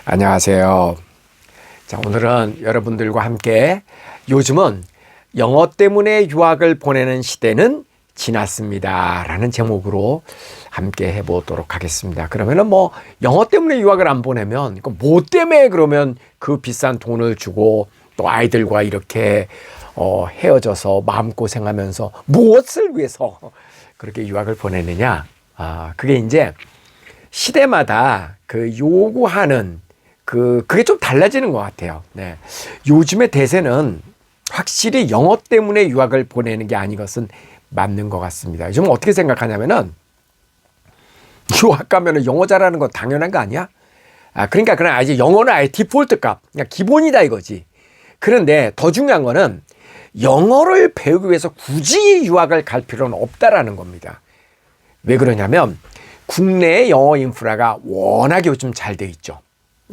안녕하세요. 자, 오늘은 여러분들과 함께 요즘은 영어 때문에 유학을 보내는 시대는 지났습니다 라는 제목으로 함께 해보도록 하겠습니다. 그러면은 영어 때문에 유학을 안 보내면 뭐 때문에 그러면 그 비싼 돈을 주고 또 아이들과 이렇게 헤어져서 마음고생하면서 무엇을 위해서 그렇게 유학을 보내느냐? 그게 이제 시대마다 그 요구하는 그게 좀 달라지는 것 같아요. 네. 요즘의 대세는 확실히 영어 때문에 유학을 보내는 게 아닌 것은 맞는 것 같습니다. 요즘 어떻게 생각하냐면은 유학 가면은 영어 잘하는 건 당연한 거 아니야? 그러니까 그냥 아예 영어는 아예 디폴트 값, 그냥 기본이다 이거지. 그런데 더 중요한 거는 영어를 배우기 위해서 굳이 유학을 갈 필요는 없다라는 겁니다. 왜 그러냐면 국내의 영어 인프라가 워낙에 요즘 잘 돼 있죠.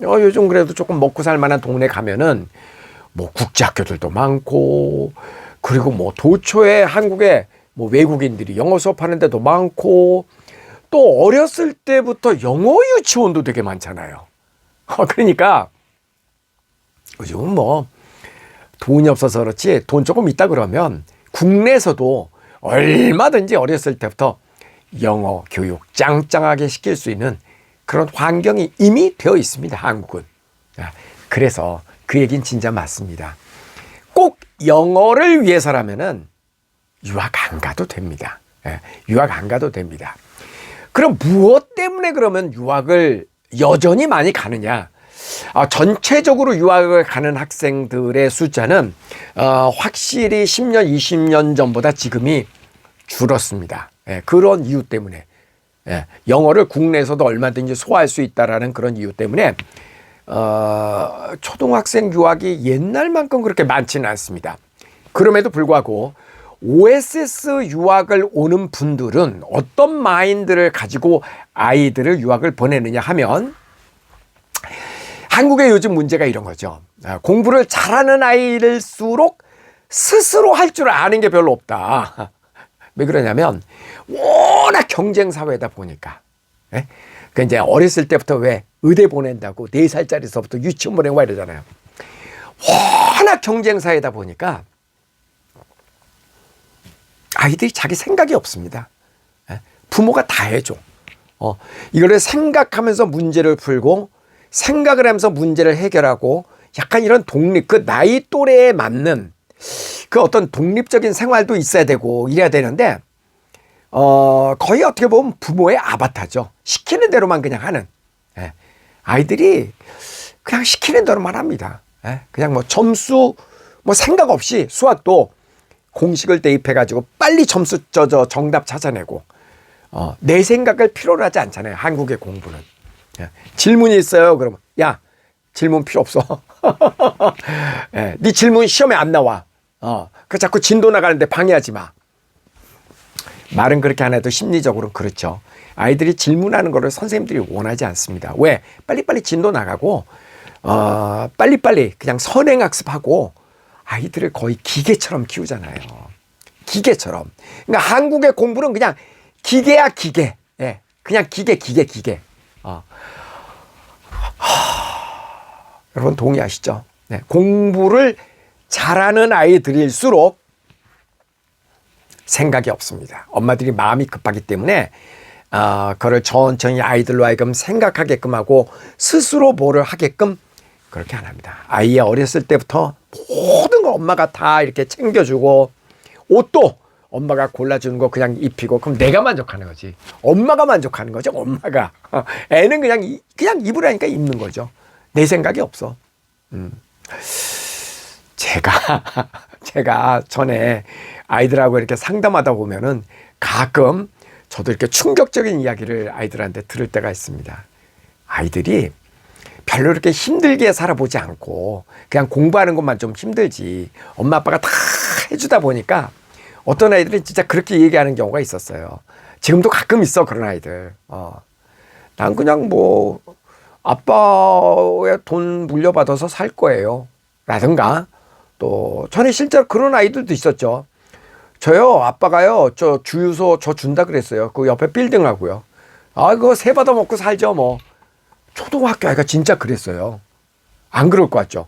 요즘 그래도 조금 먹고 살 만한 동네 가면은 국제학교들도 많고, 그리고 도초에 한국에 외국인들이 영어 수업하는 데도 많고, 또 어렸을 때부터 영어 유치원도 되게 많잖아요. 그러니까 요즘은 돈이 없어서 그렇지 돈 조금 있다 그러면 국내에서도 얼마든지 어렸을 때부터 영어 교육 짱짱하게 시킬 수 있는 그런 환경이 이미 되어 있습니다, 한국은. 그래서 그 얘기는 진짜 맞습니다. 꼭 영어를 위해서라면은 유학 안 가도 됩니다. 유학 안 가도 됩니다. 그럼 무엇 때문에 그러면 유학을 여전히 많이 가느냐? 전체적으로 유학을 가는 학생들의 숫자는 확실히 10년, 20년 전보다 지금이 줄었습니다. 그런 이유 때문에. 영어를 국내에서도 얼마든지 소화할 수 있다라는 그런 이유 때문에 초등학생 유학이 옛날만큼 그렇게 많지는 않습니다. 그럼에도 불구하고 OSS 유학을 오는 분들은 어떤 마인드를 가지고 아이들을 유학을 보내느냐 하면, 한국의 요즘 문제가 이런 거죠. 공부를 잘하는 아이일수록 스스로 할 줄 아는 게 별로 없다. 왜 그러냐면 워낙 경쟁 사회다 보니까. 그 이제 어렸을 때부터 왜 의대 보낸다고 4살짜리서부터 유치원 보내고 와 이러잖아요. 워낙 경쟁 사회다 보니까 아이들이 자기 생각이 없습니다. 부모가 다 해줘. 이거를 생각하면서 문제를 풀고 생각을 하면서 문제를 해결하고 약간 이런 독립, 그 나이 또래에 맞는 그 어떤 독립적인 생활도 있어야 되고 이래야 되는데 거의 어떻게 보면 부모의 아바타죠. 시키는 대로만 그냥 하는. 아이들이 그냥 시키는 대로만 합니다. 그냥 점수 생각 없이 수학도 공식을 대입해가지고 빨리 점수 정답 찾아내고 내 생각을 필요로 하지 않잖아요, 한국의 공부는. 질문이 있어요. 그러면 야, 질문 필요 없어. 네 질문 시험에 안 나와. 그 자꾸 진도 나가는데 방해하지 마. 말은 그렇게 안 해도 심리적으로는 그렇죠. 아이들이 질문하는 거를 선생님들이 원하지 않습니다. 왜? 빨리빨리 진도 나가고 빨리빨리 그냥 선행학습하고 아이들을 거의 기계처럼 키우잖아요. 기계처럼. 그러니까 한국의 공부는 그냥 기계야, 기계. 그냥 기계. 여러분 동의하시죠? 공부를 잘하는 아이들일수록 생각이 없습니다. 엄마들이 마음이 급하기 때문에 그걸 천천히 아이들로 하여금 생각하게끔 하고 스스로 뭐를 하게끔 그렇게 안 합니다. 아이의 어렸을 때부터 모든 걸 엄마가 다 이렇게 챙겨주고, 옷도 엄마가 골라주는 거 그냥 입히고, 그럼 내가 만족하는 거지. 엄마가 만족하는 거죠, 엄마가. 애는 그냥 입으라니까 입는 거죠. 내 생각이 없어. 제가 전에 아이들하고 이렇게 상담하다 보면은 가끔 저도 이렇게 충격적인 이야기를 아이들한테 들을 때가 있습니다. 아이들이 별로 이렇게 힘들게 살아보지 않고 그냥 공부하는 것만 좀 힘들지 엄마 아빠가 다 해주다 보니까 어떤 아이들은 진짜 그렇게 얘기하는 경우가 있었어요. 지금도 가끔 있어, 그런 아이들. 난 그냥 아빠의 돈 물려받아서 살 거예요 라든가, 또 전에 실제로 그런 아이들도 있었죠. 저요, 아빠가요, 저 주유소 저 준다 그랬어요. 그 옆에 빌딩하고요. 그거 세 받아 먹고 살죠, 초등학교 아이가 진짜 그랬어요. 안 그럴 것 같죠?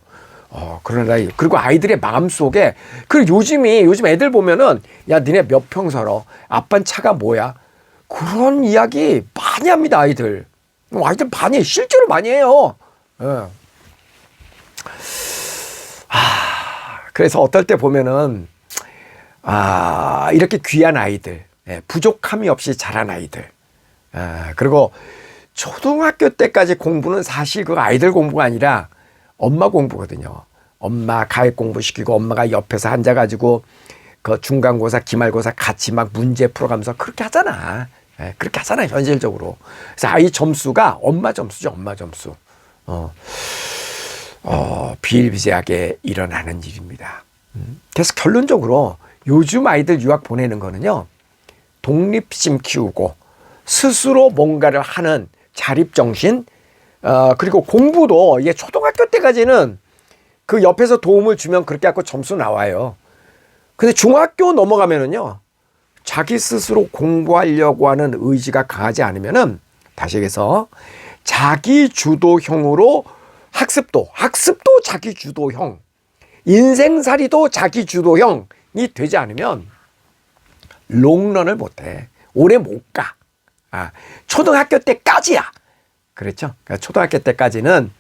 그러나, 그리고 아이들의 마음 속에, 그리고 요즘 애들 보면은, 야, 니네 몇 평 살아? 아빠는 차가 뭐야? 그런 이야기 많이 합니다, 아이들. 아이들 많이, 실제로 많이 해요. 예. 그래서 어떨 때 보면은, 이렇게 귀한 아이들, 부족함이 없이 자란 아이들. 그리고 초등학교 때까지 공부는 사실 그 아이들 공부가 아니라 엄마 공부거든요. 엄마 가액 공부시키고 엄마가 옆에서 앉아가지고 그 중간고사, 기말고사 같이 막 문제 풀어가면서 그렇게 하잖아. 그렇게 하잖아, 현실적으로. 그래서 아이 점수가 엄마 점수죠, 엄마 점수. 비일비재하게 일어나는 일입니다. 그래서 결론적으로 요즘 아이들 유학 보내는 거는요, 독립심 키우고 스스로 뭔가를 하는 자립정신, 그리고 공부도 이게 초등학교 때까지는 그 옆에서 도움을 주면 그렇게 갖고 점수 나와요. 근데 중학교 넘어가면은요, 자기 스스로 공부하려고 하는 의지가 강하지 않으면은, 다시 얘기해서 자기 주도형으로 학습도 자기 주도형, 인생살이도 자기 주도형이 되지 않으면 롱런을 못해. 오래 못 가. 초등학교 때까지야. 그렇죠? 그러니까 초등학교 때까지는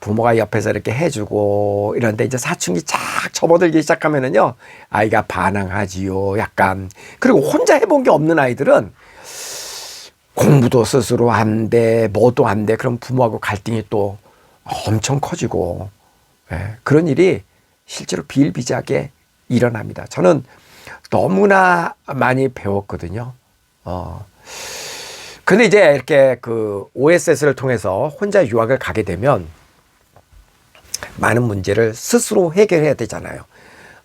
부모가 옆에서 이렇게 해주고 이런데 이제 사춘기 착 접어들기 시작하면은요, 아이가 반항하지요. 약간. 그리고 혼자 해본 게 없는 아이들은 공부도 스스로 안 돼, 뭐도 안 돼. 그럼 부모하고 갈등이 또 엄청 커지고, 그런 일이 실제로 비일비재하게 일어납니다. 저는 너무나 많이 배웠거든요. 근데 이제 이렇게 그 OSS를 통해서 혼자 유학을 가게 되면 많은 문제를 스스로 해결해야 되잖아요.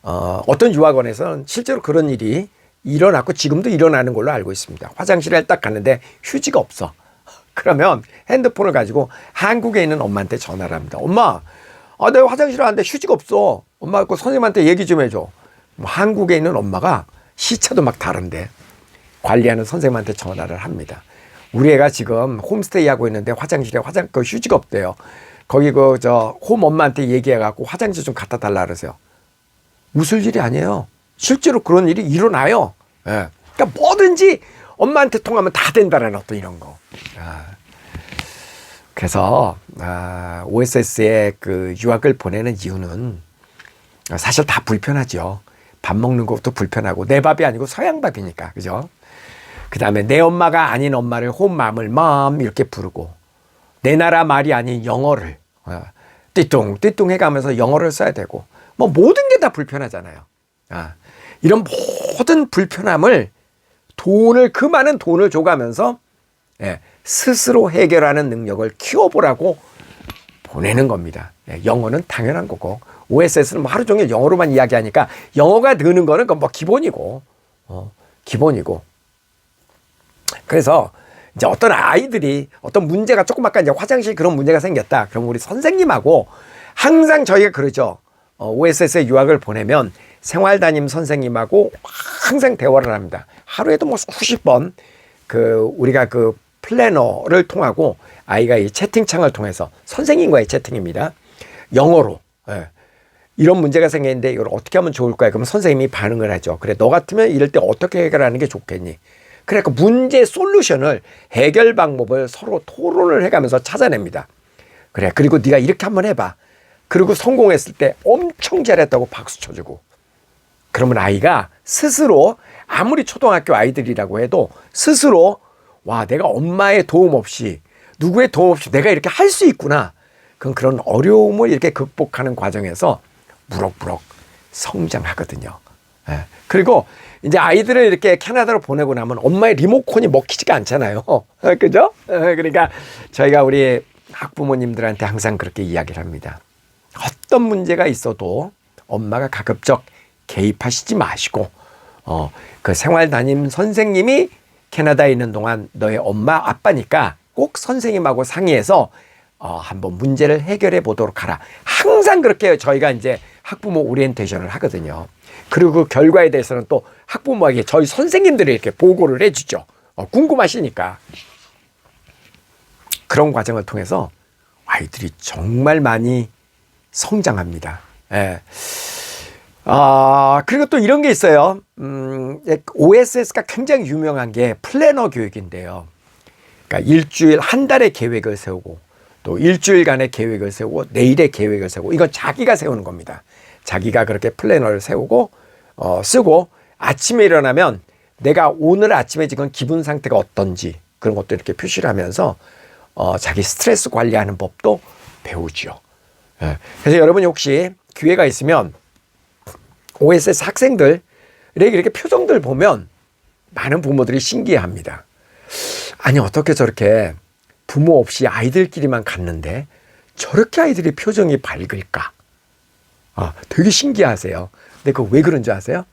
어떤 유학원에서는 실제로 그런 일이 일어났고 지금도 일어나는 걸로 알고 있습니다. 화장실에 딱 갔는데 휴지가 없어. 그러면 핸드폰을 가지고 한국에 있는 엄마한테 전화를 합니다. 엄마, 내가 화장실에 왔는데 휴지가 없어. 엄마, 그 선생님한테 얘기 좀 해줘. 한국에 있는 엄마가 시차도 막 다른데 관리하는 선생님한테 전화를 합니다. 우리 애가 지금 홈스테이 하고 있는데 화장실에 그 휴지가 없대요. 거기 홈 엄마한테 얘기해갖고 화장실 좀 갖다 달라 그러세요. 웃을 일이 아니에요. 실제로 그런 일이 일어나요. 그러니까 뭐든지 엄마한테 통하면 다 된다는 어떤 이런 거. 그래서 OSS에 그 유학을 보내는 이유는 사실 다 불편하죠. 밥 먹는 것도 불편하고 내 밥이 아니고 서양 밥이니까, 그죠? 그 다음에 내 엄마가 아닌 엄마를 홈맘을 맘 이렇게 부르고, 내 나라 말이 아닌 영어를 띠뚱 해가면서 영어를 써야 되고, 뭐 모든 게 다 불편하잖아요. 이런 모든 불편함을 그 많은 돈을 줘가면서 스스로 해결하는 능력을 키워보라고 보내는 겁니다. 영어는 당연한 거고, OSS는 뭐 하루 종일 영어로만 이야기하니까 영어가 느는 거는 뭐 기본이고, 기본이고. 그래서 이제 어떤 아이들이 어떤 문제가 조금 아까 이제 화장실 그런 문제가 생겼다. 그럼 우리 선생님하고 항상 저희가 그러죠. OSS에 유학을 보내면 생활담임 선생님하고 항상 대화를 합니다. 하루에도 뭐 수십 번 우리가 그 플래너를 통하고 아이가 이 채팅창을 통해서 선생님과의 채팅입니다. 영어로. 이런 문제가 생겼는데 이걸 어떻게 하면 좋을까요? 그러면 선생님이 반응을 하죠. 그래, 너 같으면 이럴 때 어떻게 해결하는 게 좋겠니? 그러니까 문제 솔루션을, 해결 방법을 서로 토론을 해가면서 찾아냅니다. 그래, 그리고 네가 이렇게 한번 해봐. 그리고 성공했을 때 엄청 잘했다고 박수 쳐주고. 그러면 아이가 스스로, 아무리 초등학교 아이들이라고 해도 스스로, 와, 내가 엄마의 도움 없이, 누구의 도움 없이 내가 이렇게 할 수 있구나. 그런 어려움을 이렇게 극복하는 과정에서 무럭무럭 성장하거든요. 그리고 이제 아이들을 이렇게 캐나다로 보내고 나면 엄마의 리모컨이 먹히지가 않잖아요. 그죠? 그러니까 저희가 우리 학부모님들한테 항상 그렇게 이야기를 합니다. 어떤 문제가 있어도 엄마가 가급적 개입하시지 마시고, 그 생활담임 선생님이 캐나다에 있는 동안 너의 엄마, 아빠니까 꼭 선생님하고 상의해서 한번 문제를 해결해 보도록 하라. 항상 그렇게 저희가 이제 학부모 오리엔테이션을 하거든요. 그리고 그 결과에 대해서는 또 학부모에게 저희 선생님들이 이렇게 보고를 해주죠. 궁금하시니까. 그런 과정을 통해서 아이들이 정말 많이 성장합니다. 예. 그리고 또 이런 게 있어요. OSS가 굉장히 유명한 게 플래너 교육인데요. 그러니까 일주일, 한 달의 계획을 세우고 또 일주일간의 계획을 세우고 내일의 계획을 세우고 이건 자기가 세우는 겁니다. 자기가 그렇게 플래너를 세우고 쓰고 아침에 일어나면 내가 오늘 아침에 지금 기분 상태가 어떤지 그런 것도 이렇게 표시를 하면서 자기 스트레스 관리하는 법도 배우죠. 예. 그래서 여러분이 혹시 기회가 있으면 OSS 학생들의 이렇게 표정들 보면 많은 부모들이 신기해합니다. 아니 어떻게 저렇게 부모 없이 아이들끼리만 갔는데 저렇게 아이들이 표정이 밝을까? 되게 신기하세요. 근데 그거 왜 그런 줄 아세요?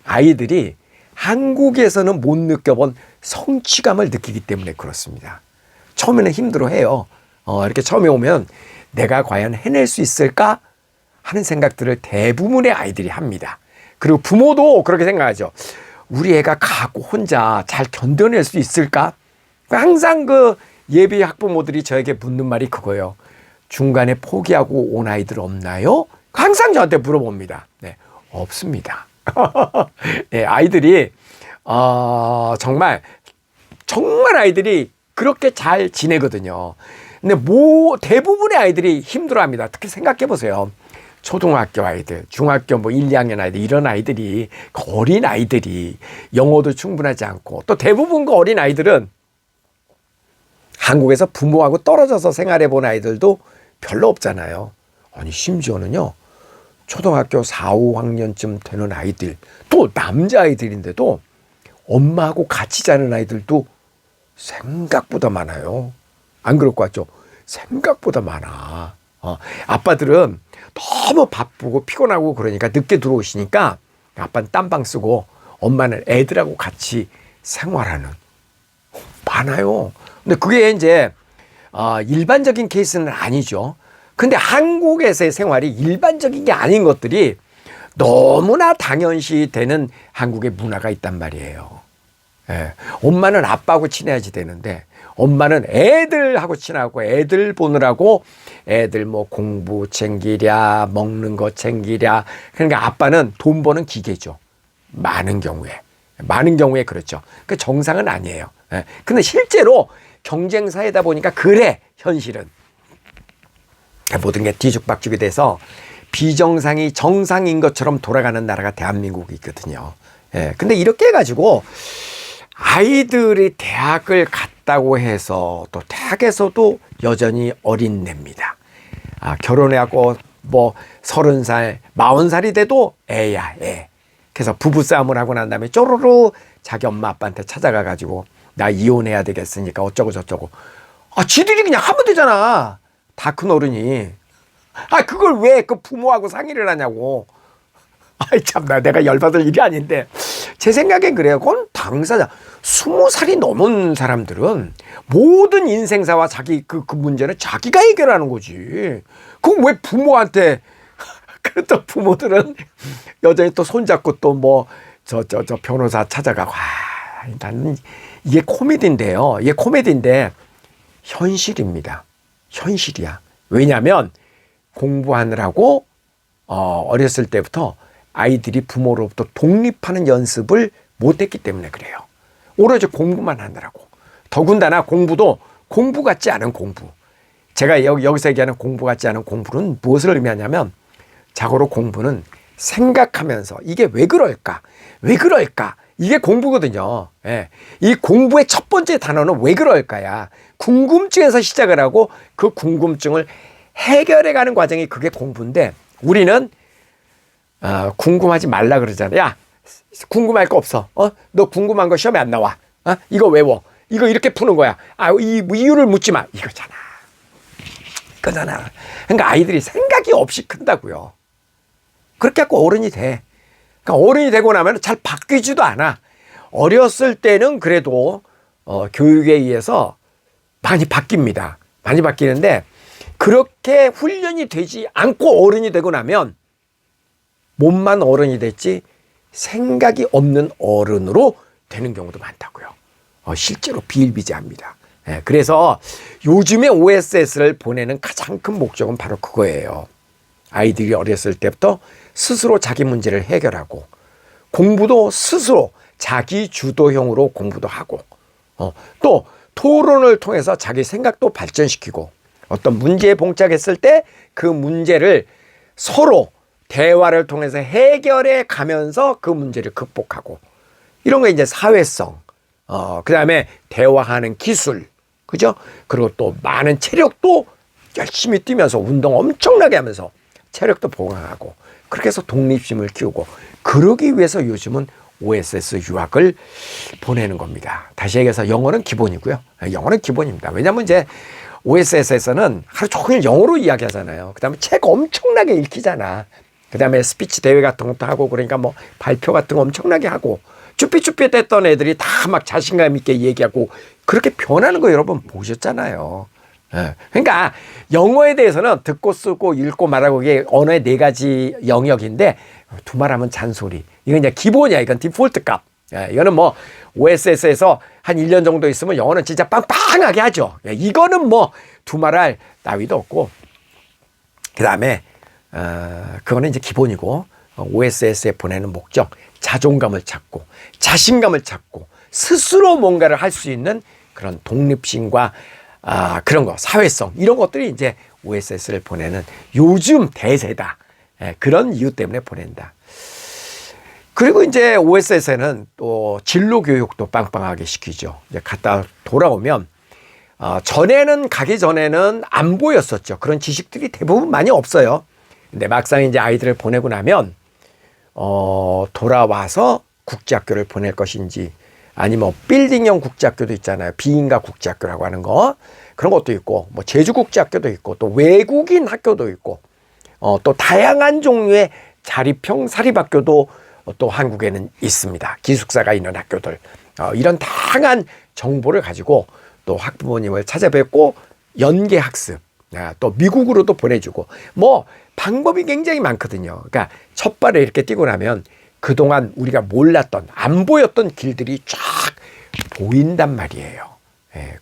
아이들이 한국에서는 못 느껴본 성취감을 느끼기 때문에 그렇습니다. 처음에는 힘들어해요. 이렇게 처음에 오면 내가 과연 해낼 수 있을까 하는 생각들을 대부분의 아이들이 합니다. 그리고 부모도 그렇게 생각하죠. 우리 애가 가고 혼자 잘 견뎌낼 수 있을까? 항상 그 예비 학부모들이 저에게 묻는 말이 그거예요. 중간에 포기하고 온 아이들 없나요? 항상 저한테 물어봅니다. 네, 없습니다. 네, 아이들이 정말 아이들이 그렇게 잘 지내거든요. 근데 대부분의 아이들이 힘들어합니다. 특히 생각해 보세요. 초등학교 아이들, 중학교 1, 2학년 아이들, 이런 아이들이, 어린 아이들이 영어도 충분하지 않고 또 대부분 그 어린 아이들은 한국에서 부모하고 떨어져서 생활해 본 아이들도 별로 없잖아요. 아니, 심지어는요, 초등학교 4, 5학년쯤 되는 아이들, 또 남자아이들인데도 엄마하고 같이 자는 아이들도 생각보다 많아요. 안 그럴 것 같죠? 생각보다 많아. 아빠들은 너무 바쁘고 피곤하고 그러니까 늦게 들어오시니까 아빠는 딴방 쓰고 엄마는 애들하고 같이 생활하는 많아요. 근데 그게 이제 일반적인 케이스는 아니죠. 근데 한국에서의 생활이 일반적인 게 아닌 것들이 너무나 당연시 되는 한국의 문화가 있단 말이에요. 예. 엄마는 아빠하고 친해야지 되는데 엄마는 애들하고 친하고 애들 보느라고 애들 뭐 공부 챙기랴 먹는 거 챙기랴. 그러니까 아빠는 돈 버는 기계죠. 많은 경우에 그렇죠. 그 정상은 아니에요. 예. 근데 실제로 경쟁 사회다 보니까 그래 현실은 모든 게 뒤죽박죽이 돼서 비정상이 정상인 것처럼 돌아가는 나라가 대한민국이 있거든요. 예. 근데 이렇게 해가지고 아이들이 대학을 갔다고 해서 또 대학에서도 여전히 어린애입니다. 결혼하고 30살, 40살이 돼도 애야, 애. 그래서 부부싸움을 하고 난 다음에 쪼르르 자기 엄마 아빠한테 찾아가가지고 나 이혼해야 되겠으니까 어쩌고 저쩌고. 지들이 그냥 하면 되잖아. 다 큰 어른이. 그걸 왜 그 부모하고 상의를 하냐고. 참나, 내가 열받을 일이 아닌데. 제 생각엔 그래요. 그건 당사자. 20살이 넘은 사람들은 모든 인생사와 자기 그 문제는 자기가 해결하는 거지. 그럼 왜 부모한테, 또 부모들은 여전히 또 손잡고 또 저 변호사 찾아가고. 나는 이게 코미디인데요. 이게 코미디인데 현실입니다. 현실이야. 왜냐하면 공부하느라고 어렸을 때부터 아이들이 부모로부터 독립하는 연습을 못했기 때문에 그래요. 오로지 공부만 하느라고. 더군다나 공부도 공부 같지 않은 공부. 제가 여기서 얘기하는 공부 같지 않은 공부는 무엇을 의미하냐면 자고로 공부는 생각하면서 이게 왜 그럴까? 왜 그럴까? 이게 공부거든요. 예. 이 공부의 첫 번째 단어는 왜 그럴까야. 궁금증에서 시작을 하고 그 궁금증을 해결해가는 과정이 그게 공부인데 우리는 궁금하지 말라 그러잖아. 야, 궁금할 거 없어. 너 궁금한 거 시험에 안 나와. 이거 외워. 이거 이렇게 푸는 거야. 이 이유를 묻지 마. 이거잖아. 그러니까 아이들이 생각이 없이 큰다고요. 그렇게 하고 어른이 돼. 그러니까 어른이 되고 나면 잘 바뀌지도 않아. 어렸을 때는 그래도 교육에 의해서 많이 바뀝니다. 많이 바뀌는데 그렇게 훈련이 되지 않고 어른이 되고 나면 몸만 어른이 됐지 생각이 없는 어른으로 되는 경우도 많다고요. 실제로 비일비재합니다. 그래서 요즘에 OSS를 보내는 가장 큰 목적은 바로 그거예요. 아이들이 어렸을 때부터 스스로 자기 문제를 해결하고 공부도 스스로 자기 주도형으로 공부도 하고 또 토론을 통해서 자기 생각도 발전시키고 어떤 문제에 봉착했을 때 그 문제를 서로 대화를 통해서 해결해 가면서 그 문제를 극복하고 이런 거 이제 사회성, 그다음에 대화하는 기술, 그죠? 그리고 또 많은 체력도 열심히 뛰면서 운동 엄청나게 하면서 체력도 보강하고 그렇게 해서 독립심을 키우고 그러기 위해서 요즘은 OSS 유학을 보내는 겁니다. 다시 얘기해서 영어는 기본이고요. 영어는 기본입니다. 왜냐하면 이제 OSS에서는 하루 종일 영어로 이야기하잖아요. 그 다음에 책 엄청나게 읽히잖아. 그 다음에 스피치 대회 같은 것도 하고 그러니까 뭐 발표 같은 거 엄청나게 하고 쭈삣쭈삣 됐던 애들이 다 막 자신감 있게 얘기하고 그렇게 변하는 거 여러분 보셨잖아요. 그러니까 영어에 대해서는 듣고 쓰고 읽고 말하고 이게 언어의 4가지 영역인데 두말하면 잔소리. 이건 이제 기본이야. 이건 디폴트 값. 이거는 뭐 OSS에서 한 1년 정도 있으면 영어는 진짜 빵빵하게 하죠. 이거는 뭐 두말할 따위도 없고 그 다음에 그거는 이제 기본이고 OSS에 보내는 목적 자존감을 찾고 자신감을 찾고 스스로 뭔가를 할 수 있는 그런 독립심과 그런 거 사회성 이런 것들이 이제 OSS를 보내는 요즘 대세다. 그런 이유 때문에 보낸다. 그리고 이제 OSS에는 또 진로 교육도 빵빵하게 시키죠. 이제 갔다 돌아오면 전에는 가기 전에는 안 보였었죠. 그런 지식들이 대부분 많이 없어요. 근데 막상 이제 아이들을 보내고 나면 돌아와서 국제학교를 보낼 것인지 아니면 빌딩형 국제학교도 있잖아요. 비인가 국제학교라고 하는 거 그런 것도 있고 뭐 제주국제학교도 있고 또 외국인 학교도 있고 또 다양한 종류의 자립형 사립학교도 또 한국에는 있습니다. 기숙사가 있는 학교들 이런 다양한 정보를 가지고 또 학부모님을 찾아뵙고 연계학습 또 미국으로도 보내주고 뭐 방법이 굉장히 많거든요. 그러니까 첫 발에 이렇게 뛰고 나면 그동안 우리가 몰랐던 안 보였던 길들이 쫙 보인단 말이에요.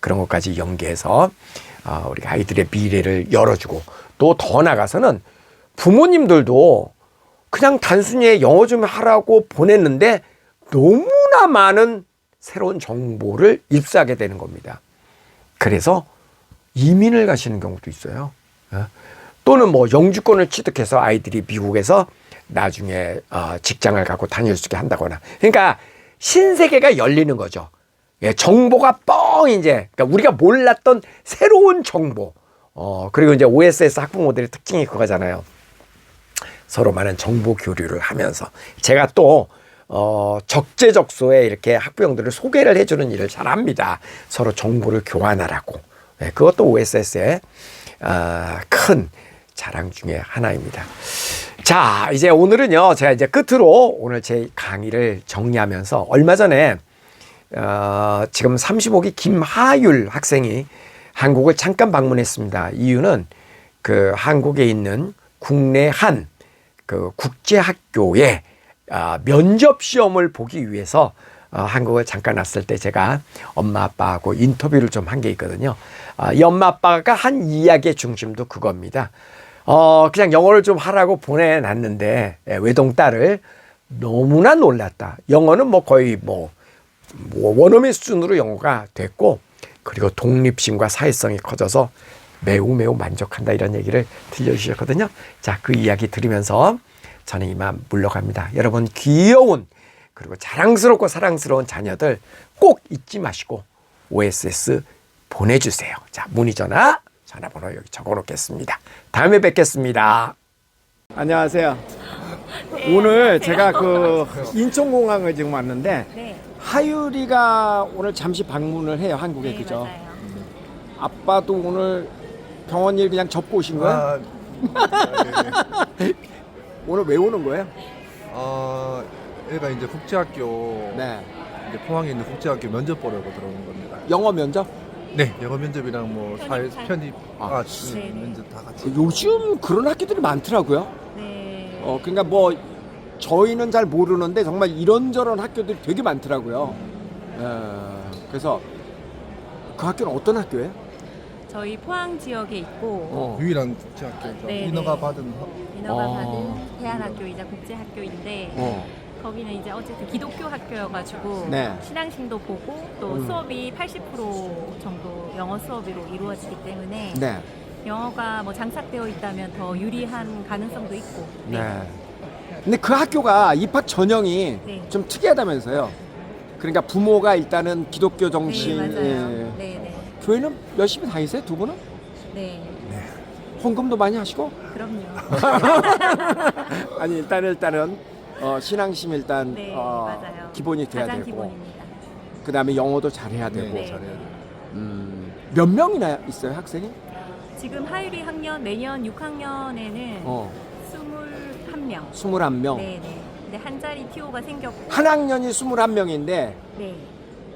그런 것까지 연계해서 우리가 아이들의 미래를 열어주고 또 더 나가서는 부모님들도 그냥 단순히 영어 좀 하라고 보냈는데 너무나 많은 새로운 정보를 입수하게 되는 겁니다. 그래서 이민을 가시는 경우도 있어요. 또는 뭐 영주권을 취득해서 아이들이 미국에서 나중에 직장을 갖고 다닐 수 있게 한다거나 그러니까 신세계가 열리는 거죠. 정보가 뻥 이제 그러니까 우리가 몰랐던 새로운 정보 그리고 이제 OSS 학부모들의 특징이 그거잖아요. 서로 많은 정보 교류를 하면서 제가 또 적재적소에 이렇게 학부형들을 소개를 해주는 일을 잘 합니다. 서로 정보를 교환하라고. 그것도 OSS의 큰 자랑 중에 하나입니다. 자, 이제 오늘은요, 제가 이제 끝으로 오늘 제 강의를 정리하면서 얼마 전에 지금 35기 김하율 학생이 한국을 잠깐 방문했습니다. 이유는 그 한국에 있는 국내 한 그 국제학교에 면접 시험을 보기 위해서 한국을 잠깐 왔을 때 제가 엄마 아빠하고 인터뷰를 좀 한 게 있거든요. 이 엄마 아빠가 한 이야기의 중심도 그겁니다. 그냥 영어를 좀 하라고 보내놨는데 외동딸을 너무나 놀랐다. 영어는 뭐 거의 뭐 원어민 수준으로 영어가 됐고 그리고 독립심과 사회성이 커져서 매우 만족한다 이런 얘기를 들려주셨거든요. 자, 그 이야기 들으면서 저는 이만 물러갑니다. 여러분 귀여운 그리고 자랑스럽고 사랑스러운 자녀들 꼭 잊지 마시고 OSS 보내주세요. 자, 문의전화 전화번호 여기 적어놓겠습니다. 다음에 뵙겠습니다. 안녕하세요. 네, 오늘 안녕하세요. 제가 그 인천공항을 지금 왔는데 네, 하율이가 오늘 잠시 방문을 해요. 한국에. 네, 그죠? 맞아요. 아빠도 오늘 병원 일 그냥 접고 오신 거예요? 오늘 왜 오는 거예요? 얘가 이제 국제학교 네. 이제 포항에 있는 국제학교 면접 보려고 들어오는 겁니다. 영어 면접? 네, 영어 면접이랑 뭐 사회 편입. 편입 네. 면접 다 같이. 요즘 그런 학교들이 많더라고요. 네. 그러니까 뭐 저희는 잘 모르는데 정말 이런저런 학교들이 되게 많더라고요. 그래서 그 학교는 어떤 학교예요? 저희 포항 지역에 있고 유일한 국제학교죠. 네, 인허가 네. 받은 인허가 어. 받은 대안학교이자 국제학교인데 어. 거기는 이제 어쨌든 기독교 학교여가지고 네. 신앙심도 보고 또 수업이 80% 정도 영어 수업으로 이루어지기 때문에 네. 영어가 뭐 장착되어 있다면 더 유리한 가능성도 있고. 네. 근데 그 학교가 입학 전형이 네. 좀 특이하다면서요. 그러니까 부모가 일단은 기독교 네, 정신. 맞아요. 예. 네, 네. 교회는 열심히 다니세요, 두 분은? 네. 헌금도 많이 하시고? 그럼요. 아니 일단은 신앙심 일단 네, 맞아요. 기본이 돼야 가장 되고, 기본입니다. 그 다음에 영어도 잘해야 네, 되고. 네. 잘해야 돼요. 몇 명이나 있어요 학생이? 지금 하율이 학년 내년 6학년에는 21명. 21명. 네, 네. 근데 한 자리 TO가 생겼고. 한 학년이 21명인데 네.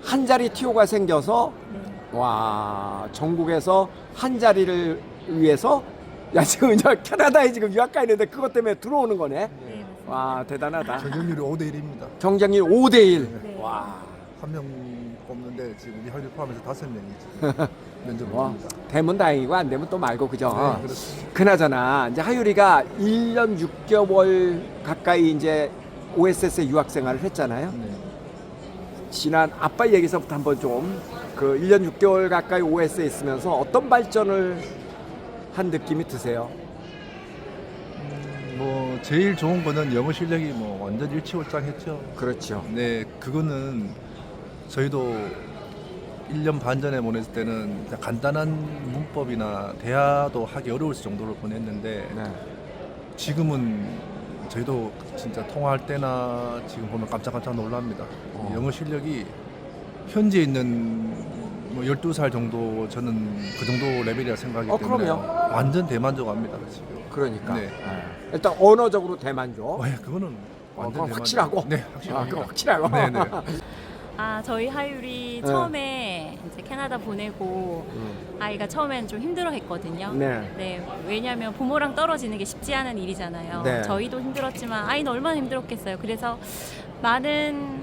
한 자리 TO가 생겨서 네. 와 전국에서 한 자리를 위해서 야 지금 이제 캐나다에 지금 유학 가 있는데 그것 때문에 들어오는 거네. 네, 맞습니다. 와 대단하다. 전형률이 5대1입니다. 경쟁률 5대1. 네. 와. 한 명 뽑는데 지금 우리 학교 포함해서 5명이 지금 면접을 와, 봅니다. 되면 다행이고 안 되면 또 말고 그죠? 네, 그렇습니다. 그나저나 이제 하율이가 1년 6개월 가까이 이제 OSS에 유학 생활을 했잖아요. 네. 지난 아빠 얘기서부터 한번 좀 그 1년 6개월 가까이 OS에 있으면서 어떤 발전을 한 느낌이 드세요? 뭐 제일 좋은 거는 영어 실력이 뭐 완전 일치월장했죠. 그렇죠. 네, 그거는 저희도 1년 반 전에 보냈을 때는 그냥 간단한 문법이나 대화도 하기 어려울 정도로 보냈는데 네. 지금은 저희도 진짜 통화할 때나 지금 보면 깜짝깜짝 놀랍니다. 영어 실력이 현재 있는 뭐 12살 정도 저는 그 정도 레벨이라 생각하기 때문에 그럼요. 완전 대만족합니다 지금. 그러니까 네. 일단 언어적으로 대만족. 그거는 완전 그건 대만족. 확실하고. 네, 아, 확실합니다. 그건 확실하고. 네네. 아, 저희 하율이 네. 처음에 이제 캐나다 보내고 아이가 처음엔 좀 힘들어 했거든요. 네. 네, 왜냐하면 부모랑 떨어지는 게 쉽지 않은 일이잖아요. 네. 저희도 힘들었지만 아이는 얼마나 힘들었겠어요. 그래서 많은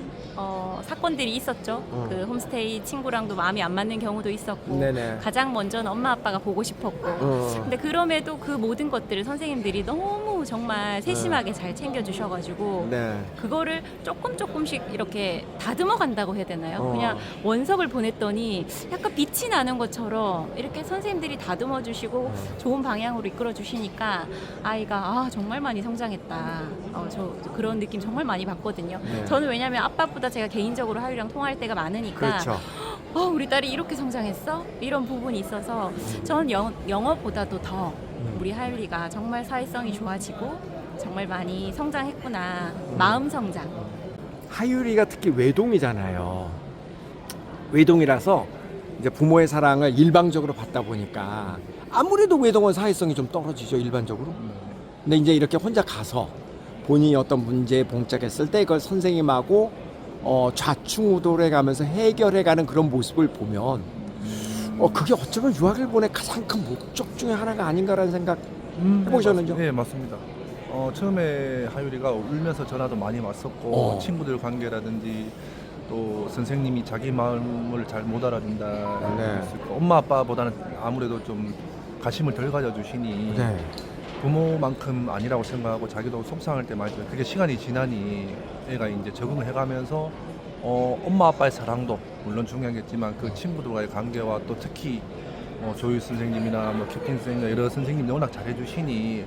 사건들이 있었죠. 그 홈스테이 친구랑도 마음이 안 맞는 경우도 있었고 네네. 가장 먼저는 엄마 아빠가 보고 싶었고 근데 그럼에도 그 모든 것들을 선생님들이 너무 정말 세심하게 잘 챙겨주셔가지고 네. 그거를 조금씩 이렇게 다듬어 간다고 해야 되나요? 그냥 어. 원석을 보냈더니 약간 빛이 나는 것처럼 이렇게 선생님들이 다듬어 주시고 좋은 방향으로 이끌어 주시니까 아이가 아 정말 많이 성장했다. 저 그런 느낌 정말 많이 받거든요. 네. 저는 왜냐하면 아빠보다 제가 개인적으로 하율이랑 통화할 때가 많으니까 그렇죠. 우리 딸이 이렇게 성장했어? 이런 부분이 있어서 저는 영어보다도 더 우리 하율이가 정말 사회성이 좋아지고 정말 많이 성장했구나. 마음 성장. 하율이가 특히 외동이잖아요. 외동이라서 이제 부모의 사랑을 일방적으로 받다 보니까 아무래도 외동은 사회성이 좀 떨어지죠, 일반적으로. 근데 이제 이렇게 혼자 가서 본인이 어떤 문제에 봉착했을 때 이걸 선생님하고 좌충우돌해 가면서 해결해가는 그런 모습을 보면 그게 어쩌면 유학을 보내 가장 큰 목적 중에 하나가 아닌가라는 생각 해보셨는지요? 네, 맞습니다. 처음에 하율이가 울면서 전화도 많이 왔었고 친구들 관계라든지 또 선생님이 자기 마음을 잘 못 알아준다. 네. 엄마 아빠보다는 아무래도 좀 관심을 덜 가져주시니 네. 부모만큼 아니라고 생각하고 자기도 속상할 때 많이 들어요. 그게 시간이 지나니 애가 이제 적응을 해가면서 엄마 아빠의 사랑도 물론 중요하겠지만 그 친구들과의 관계와 또 특히 조유 선생님이나 뭐 캡틴 선생님 여러 선생님이 워낙 잘해주시니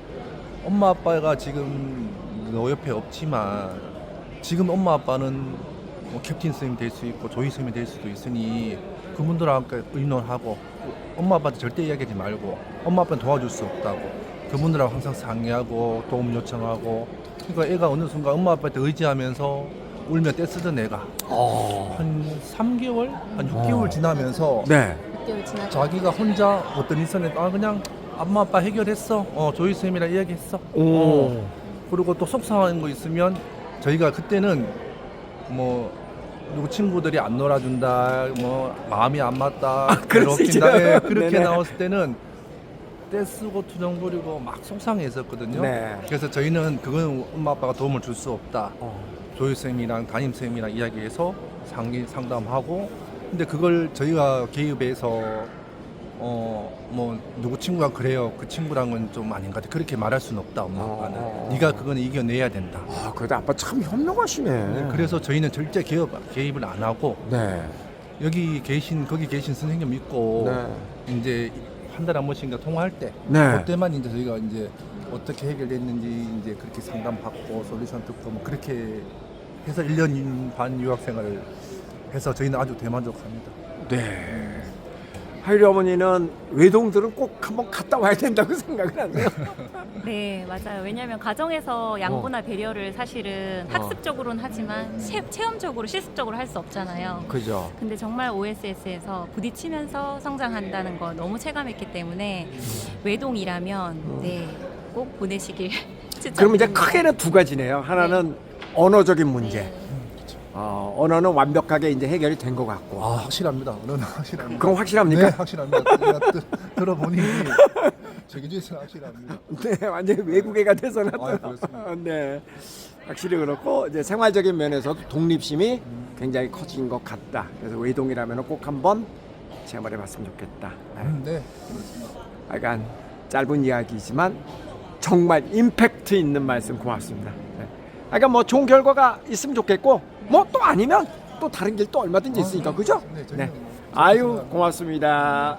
엄마 아빠가 지금 너 옆에 없지만 지금 엄마 아빠는 뭐 캡틴 선생님이 될 수 있고 조유 선생님이 될 수도 있으니 그분들하고 함께 의논하고 엄마 아빠한테 절대 이야기하지 말고 엄마 아빠는 도와줄 수 없다고 그분들하고 항상 상의하고 도움 요청하고 그러니까 애가 어느 순간 엄마 아빠한테 의지하면서 울며 떼쓰던 애가 한 3개월? 한 6개월 지나면서 네. 6개월 지나. 자기가 혼자 어떤 인선에 그냥 엄마 아빠 해결했어 조이 쌤이랑 이야기했어 그리고 또 속상한 거 있으면 저희가 그때는 뭐 누구 친구들이 안 놀아준다 뭐 마음이 안 맞다 그럴 수 있죠. 괴롭힌다 그렇게 네네. 나왔을 때는 떼쓰고 투정부리고 막 속상해했었거든요. 네. 그래서 저희는 그건 엄마 아빠가 도움을 줄 수 없다. 조유쌤이랑 담임쌤이랑 이야기해서 상담하고 근데 그걸 저희가 개입해서 뭐 누구 친구가 그래요. 그 친구랑은 좀 아닌 것 같아. 그렇게 말할 수는 없다, 엄마 아빠는. 네가 그거는 이겨내야 된다. 아, 그래도 아빠 참 현명하시네. 네, 그래서 저희는 절대 개입을 안 하고 네. 거기 계신 선생님 있고 네. 이제 한 달에 한 번씩인가 통화할 때 네. 그때만 이제 저희가 이제 어떻게 해결됐는지 이제 그렇게 상담 받고 솔루션 듣고 뭐 그렇게 해서 1년 반 유학 생활을 해서 저희는 아주 대만족합니다. 네. 하율이 어머니는 외동들은 꼭 한번 갔다 와야 된다고 생각을 하네요. 네, 맞아요. 왜냐하면 가정에서 양보나 배려를 사실은 학습적으로는 하지만 체험적으로 실습적으로 할 수 없잖아요. 그죠. 근데 정말 OSS에서 부딪히면서 성장한다는 거 너무 체감했기 때문에 외동이라면 네, 꼭 보내시길 추천드립니다. 그럼 이제 크게는 두 가지네요. 하나는 언어적인 문제. 네. 언어는 완벽하게 이제 해결이 된 것 같고. 아 확실합니다. 오늘 확실합니다. 그럼 확실합니까? 네, 확실합니다. 제가 들어보니 제기주에서는 확실합니다. 네, 완전히 외국애가 돼서 아, 나타나. 그렇습니다. 네, 확실히 그렇고 이제 생활적인 면에서도 독립심이 굉장히 커진 것 같다. 그래서 외동이라면 꼭 한번 체험해봤으면 좋겠다. 네. 약간 짧은 이야기지만 정말 임팩트 있는 말씀 고맙습니다. 네. 그러니까 뭐 좋은 결과가 있으면 좋겠고 뭐 또 아니면 또 다른 길 또 얼마든지 있으니까 그죠? 네, 네. 아유 고맙습니다.